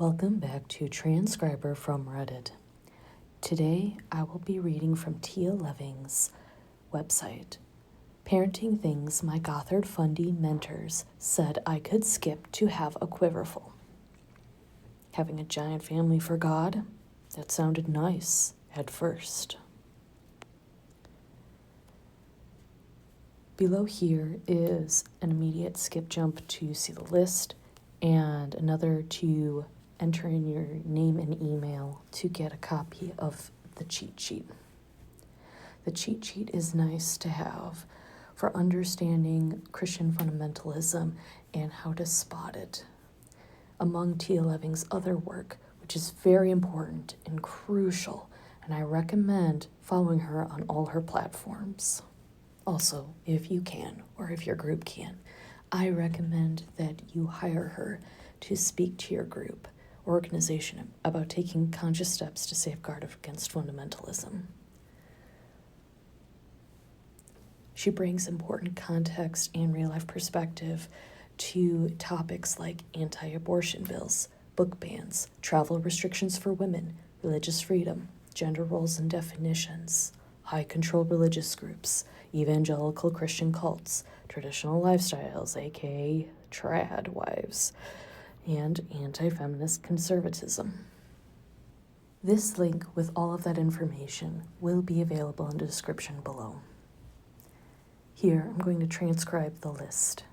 Welcome back to Transcriber from Reddit. Today I will be reading from Tia Levings' website, Parenting Things My Gothard Fundy Mentors Said I Could Skip to Have a Quiverful. Having a giant family for God? That sounded nice at first. Below here is an immediate skip jump to see the list and another to enter in your name and email to get a copy of the cheat sheet. The cheat sheet is nice to have for understanding Christian fundamentalism and how to spot it among Tia Levings' other work, which is very important and crucial, and I recommend following her on all her platforms. Also, if you can, or if your group can, I recommend that you hire her to speak to your group organization about taking conscious steps to safeguard against fundamentalism. She brings important context and real-life perspective to topics like anti-abortion bills, book bans, travel restrictions for women, religious freedom, gender roles and definitions, high-control religious groups, evangelical Christian cults, traditional lifestyles, aka trad wives, and anti-feminist conservatism. This link with all of that information will be available in the description below. Here, I'm going to transcribe the list.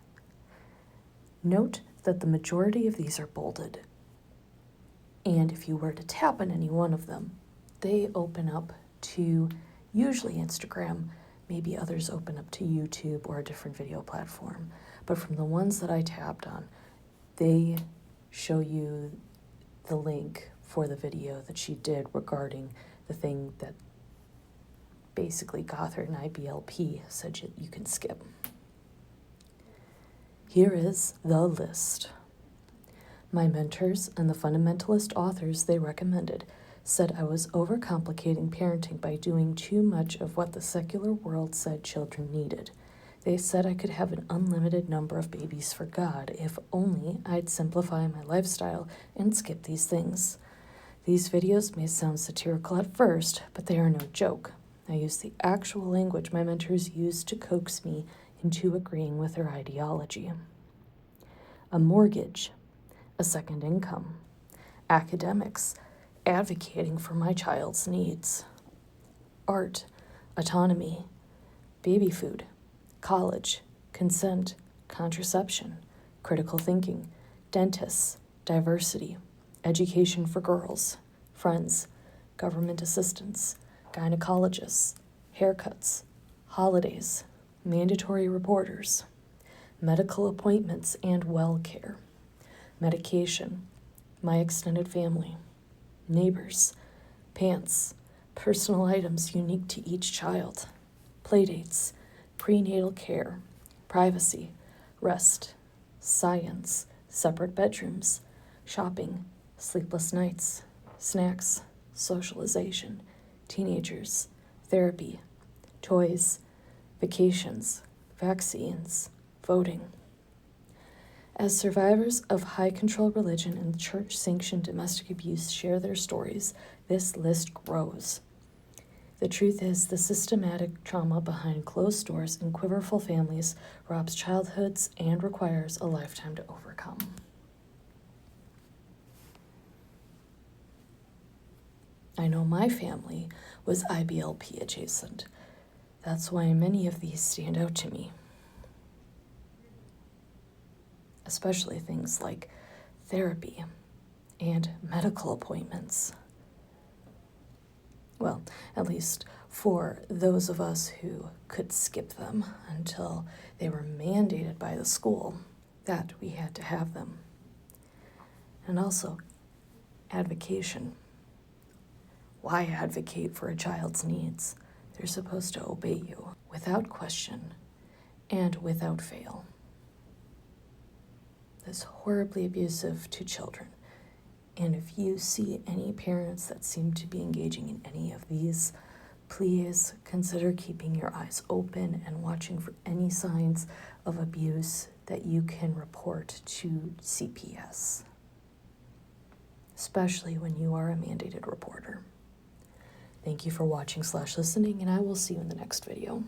Note that the majority of these are bolded, and if you were to tap on any one of them, they open up to usually Instagram, maybe others open up to YouTube or a different video platform, but from the ones that I tapped on, they show you the link for the video that she did regarding the thing that basically Gothard and IBLP said you can skip. Here is the list. My mentors and the fundamentalist authors they recommended said I was overcomplicating parenting by doing too much of what the secular world said children needed. They said I could have an unlimited number of babies for God if only I'd simplify my lifestyle and skip these things. These videos may sound satirical at first, but they are no joke. I use the actual language my mentors used to coax me into agreeing with their ideology. A mortgage, a second income, academics, advocating for my child's needs, art, autonomy, baby food, college, consent, contraception, critical thinking, dentists, diversity, education for girls, friends, government assistance, gynecologists, haircuts, holidays, mandatory reporters, medical appointments and well care, medication, my extended family, neighbors, pants, personal items unique to each child, playdates, prenatal care, privacy, rest, science, separate bedrooms, shopping, sleepless nights, snacks, socialization, teenagers, therapy, toys, vacations, vaccines, voting. As survivors of high-control religion and church-sanctioned domestic abuse share their stories, this list grows. The truth is, the systematic trauma behind closed doors and quiverful families robs childhoods and requires a lifetime to overcome. I know my family was IBLP adjacent. That's why many of these stand out to me. Especially things like therapy and medical appointments. Well, at least for those of us who could skip them until they were mandated by the school that we had to have them. And also, advocation. Why advocate for a child's needs? They're supposed to obey you without question and without fail. That's horribly abusive to children. And if you see any parents that seem to be engaging in any of these, please consider keeping your eyes open and watching for any signs of abuse that you can report to CPS. especially when you are a mandated reporter. Thank you for watching/listening, and I will see you in the next video.